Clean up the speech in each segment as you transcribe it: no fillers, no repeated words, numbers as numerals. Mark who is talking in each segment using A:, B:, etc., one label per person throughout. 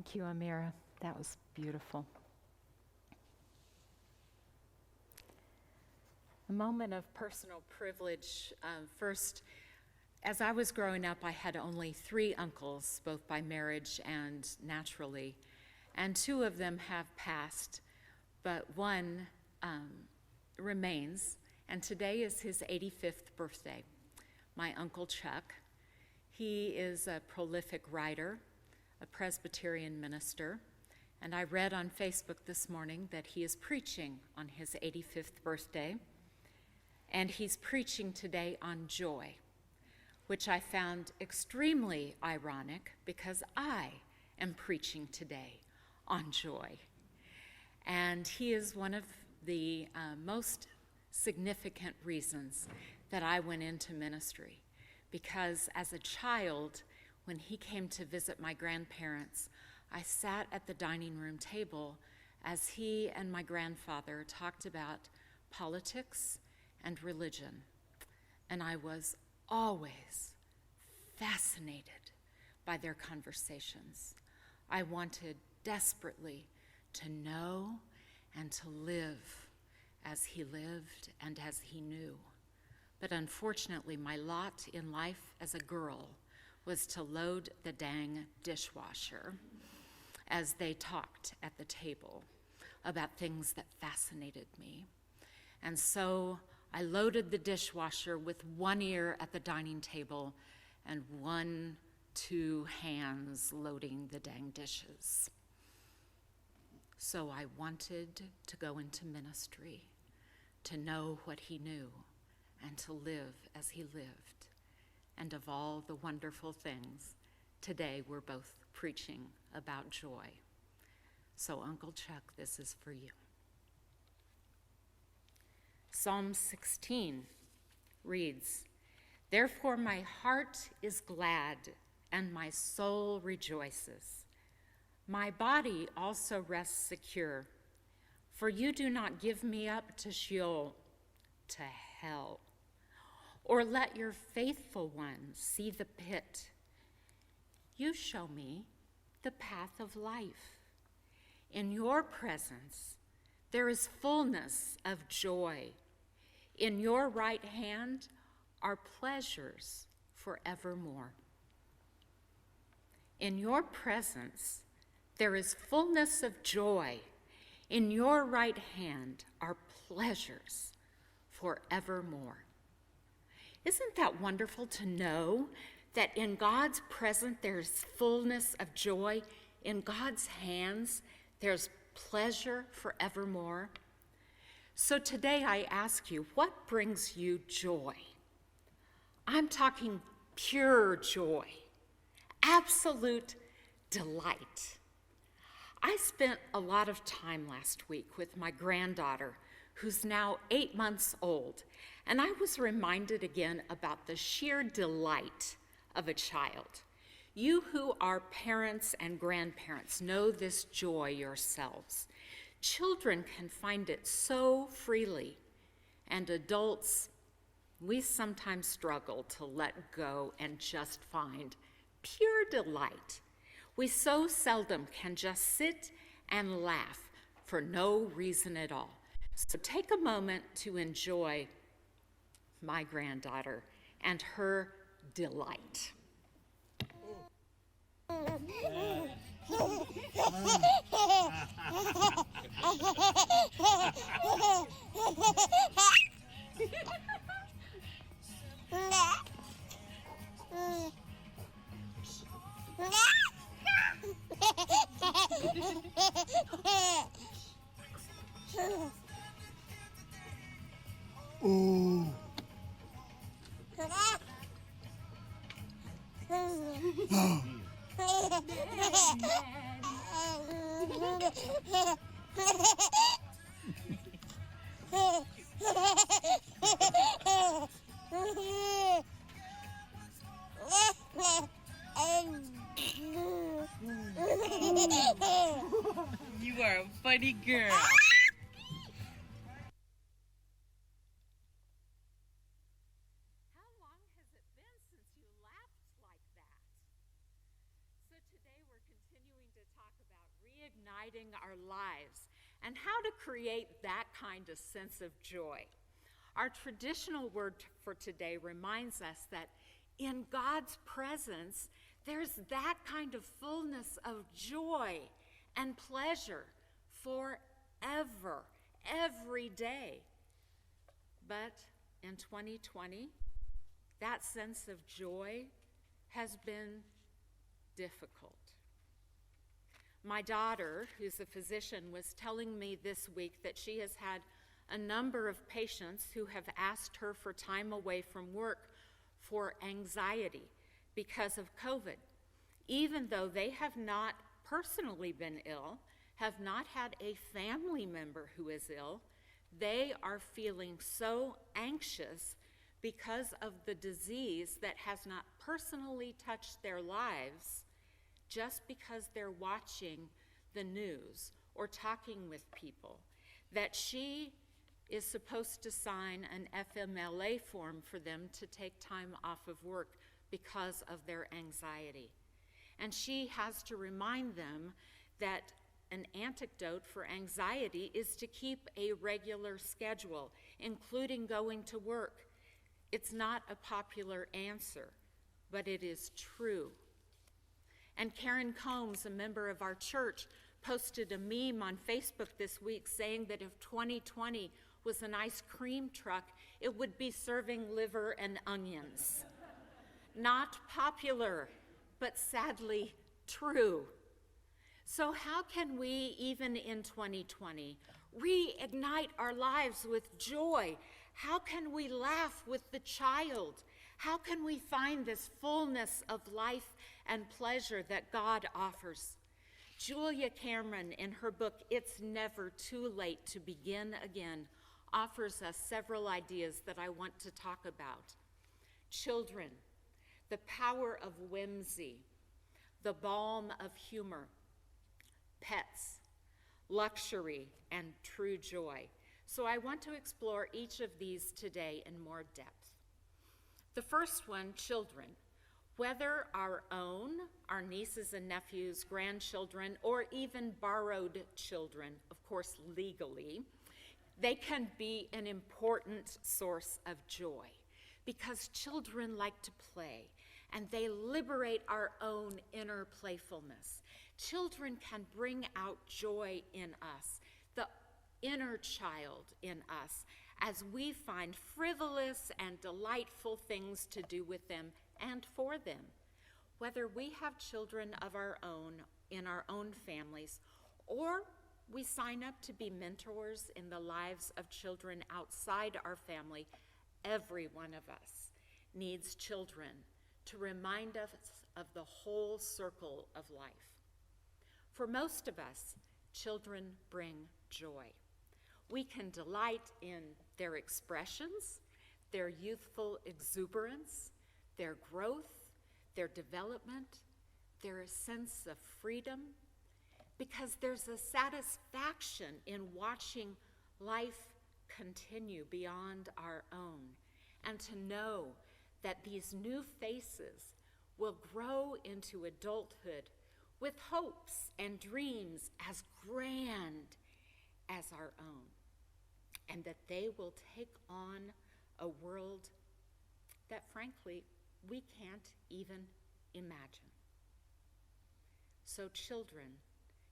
A: Thank you, Amira. That was beautiful. A moment of personal privilege. First, as I was growing up, I had only 3 uncles, both by marriage and naturally, and 2 of them have passed, but one remains, and today is his 85th birthday. My Uncle Chuck. He is a prolific writer, a Presbyterian minister, and I read on Facebook this morning that he is preaching on his 85th birthday, and he's preaching today on joy, which I found extremely ironic because I am preaching today on joy. And he is one of the most significant reasons that I went into ministry, because as a child, when he came to visit my grandparents, I sat at the dining room table as he and my grandfather talked about politics and religion. And I was always fascinated by their conversations. I wanted desperately to know and to live as he lived and as he knew. But unfortunately, my lot in life as a girl was to load the dang dishwasher as they talked at the table about things that fascinated me. And so I loaded the dishwasher with one ear at the dining table and 2 hands loading the dang dishes. So I wanted to go into ministry, to know what he knew, and to live as he lived. And of all the wonderful things, today we're both preaching about joy. So Uncle Chuck, this is for you. Psalm 16 reads, "Therefore my heart is glad and my soul rejoices. My body also rests secure, for you do not give me up to Sheol, to hell, or let your faithful one see the pit. You show me the path of life. In your presence there is fullness of joy. In your right hand are pleasures forevermore. In your presence there is fullness of joy. In your right hand are pleasures forevermore." Isn't that wonderful to know that in God's presence there's fullness of joy? In God's hands there's pleasure forevermore. So today I ask you, what brings you joy? I'm talking pure joy, absolute delight. I spent a lot of time last week with my granddaughter, who's now 8 months old, and I was reminded again about the sheer delight of a child. You who are parents and grandparents know this joy yourselves. Children can find it so freely, and adults, we sometimes struggle to let go and just find pure delight. We so seldom can just sit and laugh for no reason at all. So take a moment to enjoy my granddaughter and her delight.
B: Oh.
C: You are a funny girl.
A: How long has it been since you laughed like that? So today we're continuing to talk reigniting our lives and how to create that kind of sense of joy. Our traditional word for today reminds us that in God's presence, there's that kind of fullness of joy and pleasure forever, every day. But in 2020, that sense of joy has been difficult. My daughter, who's a physician, was telling me this week that she has had a number of patients who have asked her for time away from work for anxiety because of COVID, even though they have not personally been ill, have not had a family member who is ill. They are feeling so anxious because of the disease that has not personally touched their lives, just because they're watching the news or talking with people, that she is supposed to sign an FMLA form for them to take time off of work because of their anxiety. And she has to remind them that an antidote for anxiety is to keep a regular schedule, including going to work. It's not a popular answer, but it is true. And Karen Combs, a member of our church, posted a meme on Facebook this week saying that if 2020 was an ice cream truck, it would be serving liver and onions. Not popular, but sadly true. So how can we, even in 2020, reignite our lives with joy? How can we laugh with the child? How can we find this fullness of life and pleasure that God offers? Julia Cameron, in her book, It's Never Too Late to Begin Again, offers us several ideas that I want to talk about. Children, the power of whimsy, the balm of humor, pets, luxury, and true joy. So I want to explore each of these today in more depth. The first one, children. Whether our own, our nieces and nephews, grandchildren, or even borrowed children, of course legally, they can be an important source of joy because children like to play and they liberate our own inner playfulness. Children can bring out joy in us, the inner child in us, as we find frivolous and delightful things to do with them and for them. Whether we have children of our own in our own families, or we sign up to be mentors in the lives of children outside our family, every one of us needs children to remind us of the whole circle of life. For most of us, children bring joy. We can delight in their expressions, their youthful exuberance, their growth, their development, their sense of freedom, because there's a satisfaction in watching life continue beyond our own, and to know that these new faces will grow into adulthood with hopes and dreams as grand as our own, and that they will take on a world that, frankly, we can't even imagine. So children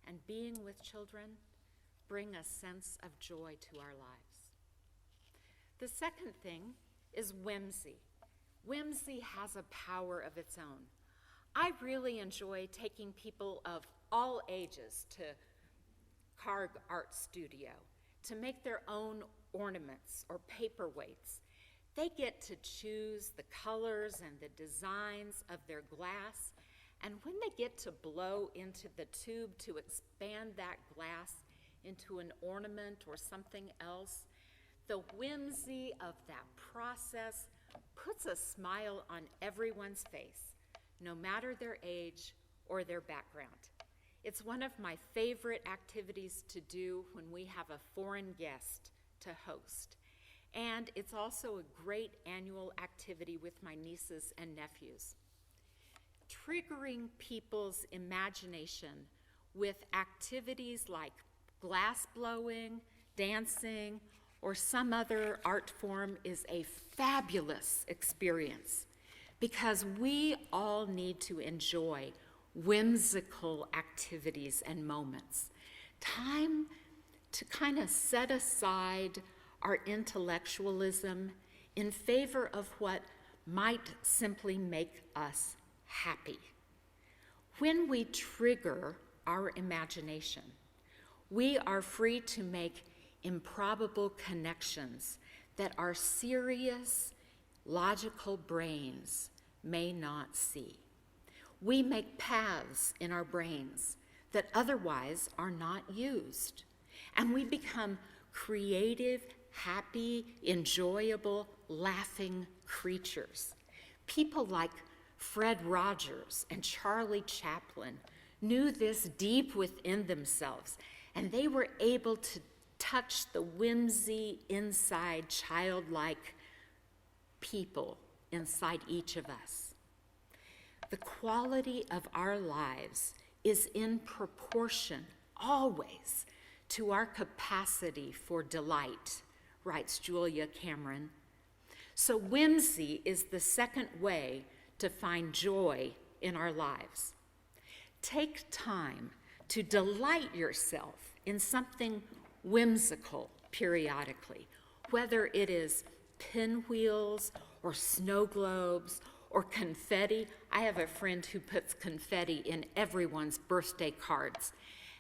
A: and being with children bring a sense of joy to our lives. The second thing is whimsy. Whimsy has a power of its own. I really enjoy taking people of all ages to Carg Art Studio to make their own ornaments or paperweights. They get to choose the colors and the designs of their glass, and when they get to blow into the tube to expand that glass into an ornament or something else, the whimsy of that process puts a smile on everyone's face, no matter their age or their background. It's one of my favorite activities to do when we have a foreign guest to host. And it's also a great annual activity with my nieces and nephews. Triggering people's imagination with activities like glass blowing, dancing, or some other art form is a fabulous experience because we all need to enjoy whimsical activities and moments. Time to kind of set aside our intellectualism in favor of what might simply make us happy. When we trigger our imagination, we are free to make improbable connections that our serious, logical brains may not see. We make paths in our brains that otherwise are not used, and we become creative, happy, enjoyable, laughing creatures. People like Fred Rogers and Charlie Chaplin knew this deep within themselves, and they were able to touch the whimsy inside childlike people inside each of us. The quality of our lives is in proportion, always, to our capacity for delight, writes Julia Cameron. So whimsy is the second way to find joy in our lives. Take time to delight yourself in something whimsical periodically, whether it is pinwheels or snow globes or confetti. I have a friend who puts confetti in everyone's birthday cards.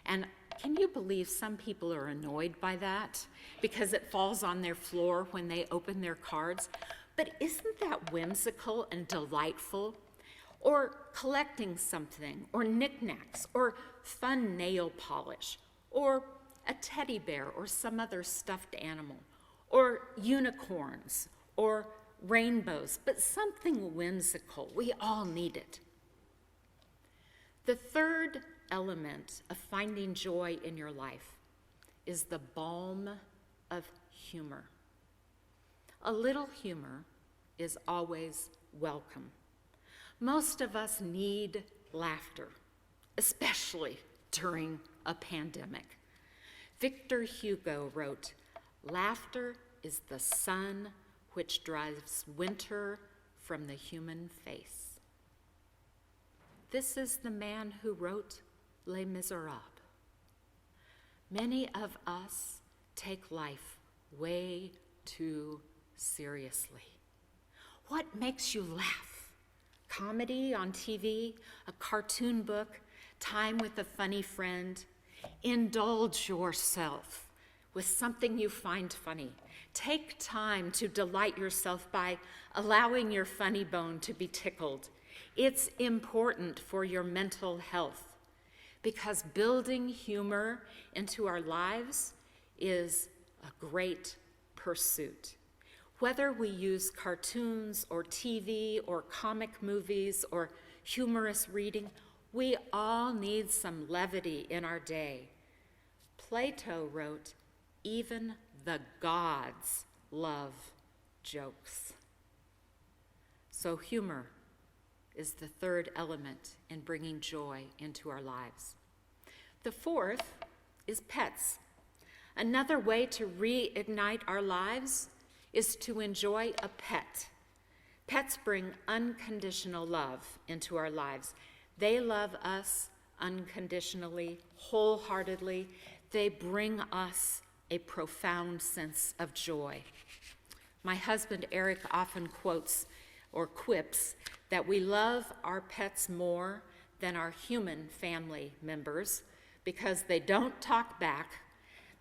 A: And can you believe some people are annoyed by that because it falls on their floor when they open their cards? But isn't that whimsical and delightful? Or collecting something, or knickknacks, or fun nail polish, or a teddy bear or some other stuffed animal, or unicorns, or rainbows, but something whimsical. We all need it. The third element of finding joy in your life is the balm of humor. A little humor is always welcome. Most of us need laughter, especially during a pandemic. Victor Hugo wrote, "Laughter is the sun which drives winter from the human face." This is the man who wrote Les Miserables. Many of us take life way too seriously. What makes you laugh? Comedy on TV, a cartoon book, time with a funny friend. Indulge yourself with something you find funny. Take time to delight yourself by allowing your funny bone to be tickled. It's important for your mental health because building humor into our lives is a great pursuit. Whether we use cartoons or TV or comic movies or humorous reading, we all need some levity in our day. Plato wrote, "Even the gods love jokes." So humor is the third element in bringing joy into our lives. The fourth is pets. Another way to reignite our lives is to enjoy a pet. Pets bring unconditional love into our lives. They love us unconditionally, wholeheartedly. They bring us a profound sense of joy. My husband, Eric, often quotes or quips that we love our pets more than our human family members because they don't talk back.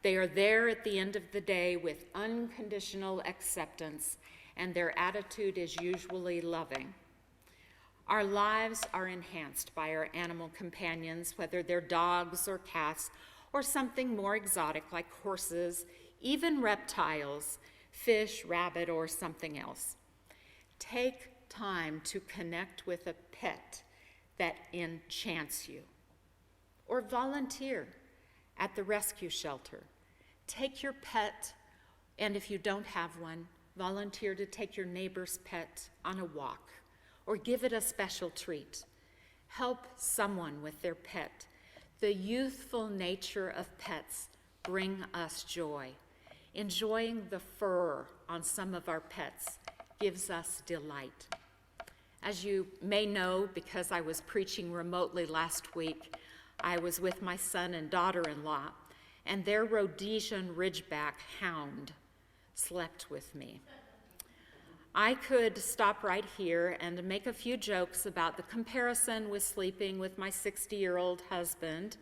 A: They are there at the end of the day with unconditional acceptance, and their attitude is usually loving. Our lives are enhanced by our animal companions, whether they're dogs or cats or something more exotic like horses, even reptiles, fish, rabbit, or something else. Take time to connect with a pet that enchants you, or volunteer at the rescue shelter. Take your pet, and if you don't have one, volunteer to take your neighbor's pet on a walk or give it a special treat. Help someone with their pet. The youthful nature of pets bring us joy. Enjoying the fur on some of our pets gives us delight. As you may know, because I was preaching remotely last week, I was with my son and daughter-in-law, and their Rhodesian Ridgeback hound slept with me. I could stop right here and make a few jokes about the comparison with sleeping with my 60-year-old husband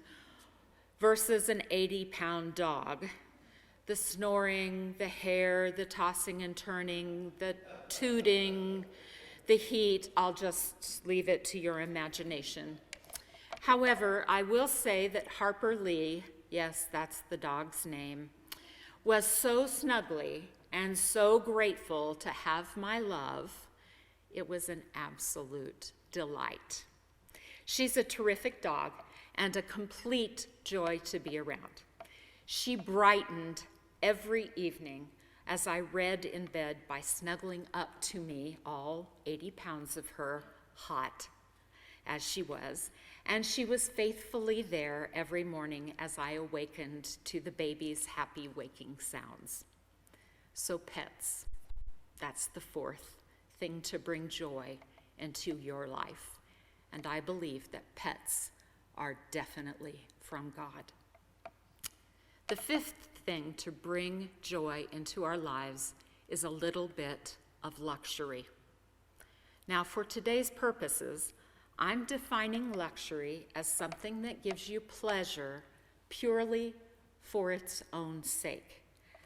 A: versus an 80-pound dog. The snoring, the hair, the tossing and turning, the tooting, the heat, I'll just leave it to your imagination. However, I will say that Harper Lee, yes, that's the dog's name, was so snuggly and so grateful to have my love, it was an absolute delight. She's a terrific dog and a complete joy to be around. She brightened every evening as I read in bed by snuggling up to me, all 80 pounds of her, hot as she was, and she was faithfully there every morning as I awakened to the baby's happy waking sounds. So pets, that's the fourth thing to bring joy into your life. And I believe that pets are definitely from God. The fifth thing to bring joy into our lives is a little bit of luxury. Now, for today's purposes, I'm defining luxury as something that gives you pleasure purely for its own sake,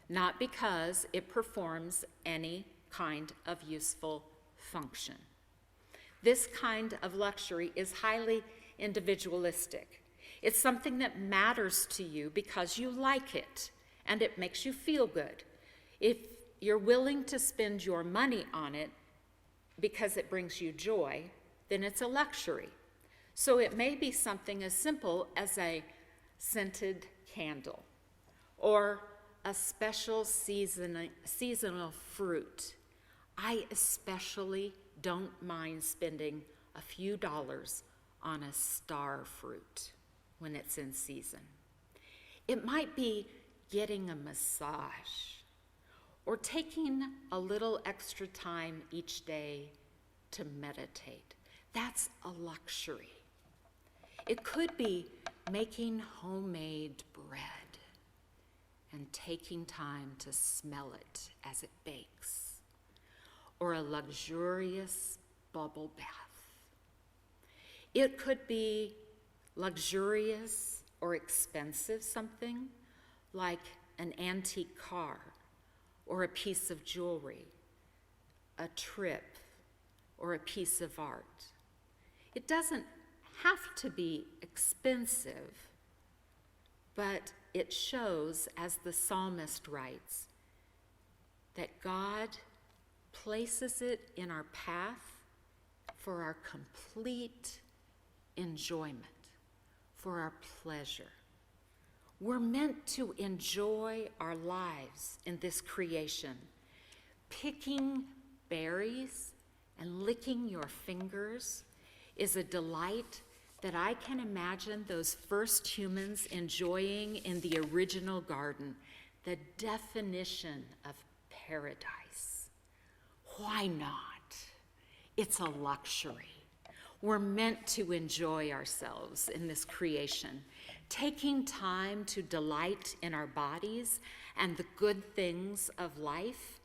A: not because it performs any kind of useful function. This kind of luxury is highly individualistic. It's something that matters to you because you like it and it makes you feel good. If you're willing to spend your money on it because it brings you joy, then it's a luxury. So it may be something as simple as a scented candle or a special seasonal fruit. I especially don't mind spending a few dollars on a star fruit when it's in season. It might be getting a massage or taking a little extra time each day to meditate. That's a luxury. It could be making homemade bread and taking time to smell it as it bakes, or a luxurious bubble bath. It could be luxurious or expensive something like an antique car or a piece of jewelry, a trip, or a piece of art. It doesn't have to be expensive, but it shows, as the psalmist writes, that God places it in our path for our complete enjoyment, for our pleasure. We're meant to enjoy our lives in this creation. Picking berries and licking your fingers is a delight that I can imagine those first humans enjoying in the original garden, the definition of paradise. Why not? It's a luxury. We're meant to enjoy ourselves in this creation. Taking time to delight in our bodies and the good things of life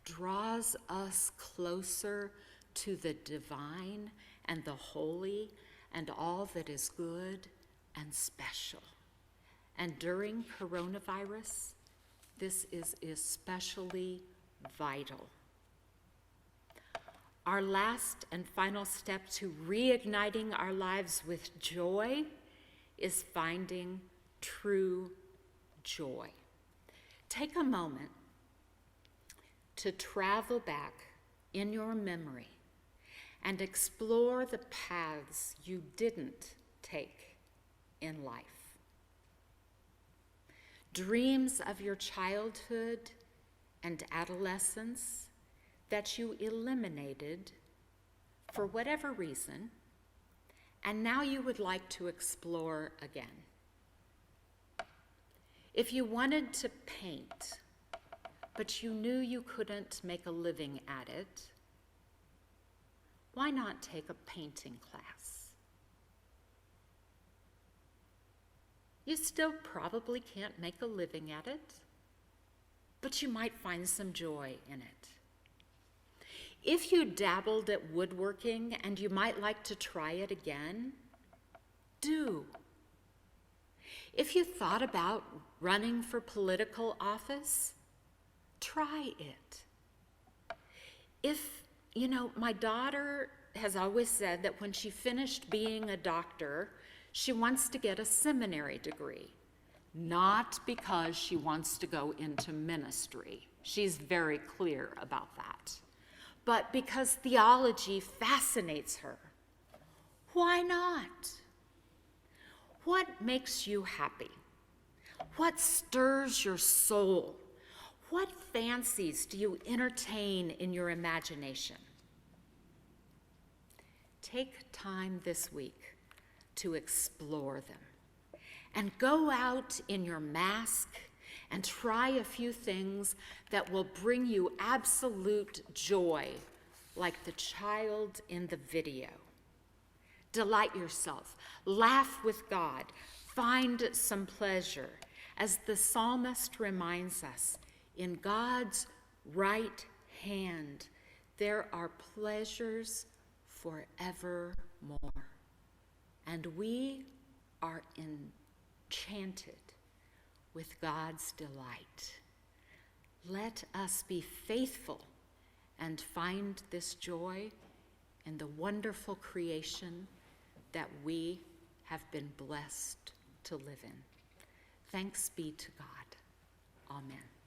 A: draws us closer to the divine and the holy and all that is good and special. And during coronavirus, this is especially vital. Our last and final step to reigniting our lives with joy is finding true joy. Take a moment to travel back in your memory and explore the paths you didn't take in life. Dreams of your childhood and adolescence that you eliminated for whatever reason, and now you would like to explore again. If you wanted to paint, but you knew you couldn't make a living at it, why not take a painting class? You still probably can't make a living at it, but you might find some joy in it. If you dabbled at woodworking and you might like to try it again, do. If you thought about running for political office, try it. My daughter has always said that when she finished being a doctor, she wants to get a seminary degree, not because she wants to go into ministry. She's very clear about that. But because theology fascinates her. Why not? What makes you happy? What stirs your soul? What fancies do you entertain in your imagination? Take time this week to explore them and go out in your mask and try a few things that will bring you absolute joy, like the child in the video. Delight yourself, laugh with God, find some pleasure. As the psalmist reminds us, in God's right hand, there are pleasures forevermore. And we are enchanted with God's delight. Let us be faithful and find this joy in the wonderful creation that we have been blessed to live in. Thanks be to God. Amen.